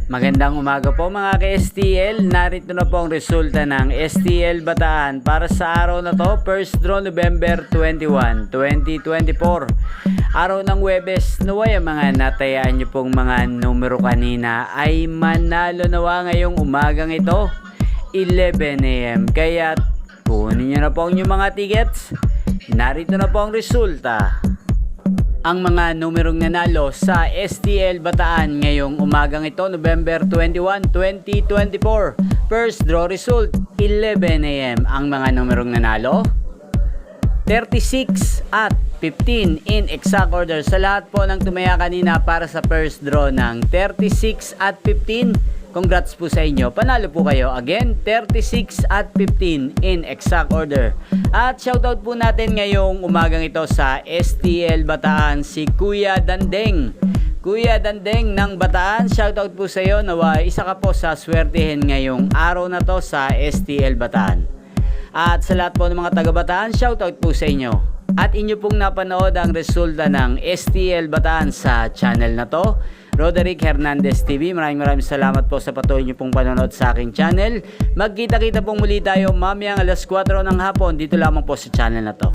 Magandang umaga po mga ka-STL. Narito na po ang resulta ng STL Bataan para sa araw na to, first draw November 21, 2024. Araw ng Huwebes, naway ang mga natayaan nyo pong mga numero kanina ay manalo nawa ngayong umagang ito, 11 AM. Kaya kunin nyo na po ang inyong mga tickets. Narito na po ang resulta. Ang mga numerong nanalo sa STL Bataan ngayong umagang ito, November 21, 2024. First draw result, 11 AM. Ang mga numerong nanalo, 36 at 15 in exact order. Sa lahat po ng tumaya kanina para sa first draw ng 36 at 15, congrats po sa inyo. Panalo po kayo. Again, 36 at 15 in exact order. At shoutout po natin ngayong umagang ito sa STL Bataan si Kuya Dandeng. Kuya Dandeng ng Bataan, shoutout po sa iyo. Nawa isa ka po sa swertihin ngayong araw na to sa STL Bataan. At sa lahat po ng mga taga Bataan, shoutout po sa inyo. At inyo pong napanood ang resulta ng STL Bataan sa channel na to, Roderick Hernandez TV. Maraming salamat po sa patuloy nyo pong panonood sa aking channel. Magkita-kita pong muli tayo mamayang alas 4 ng hapon dito lamang po sa channel na to.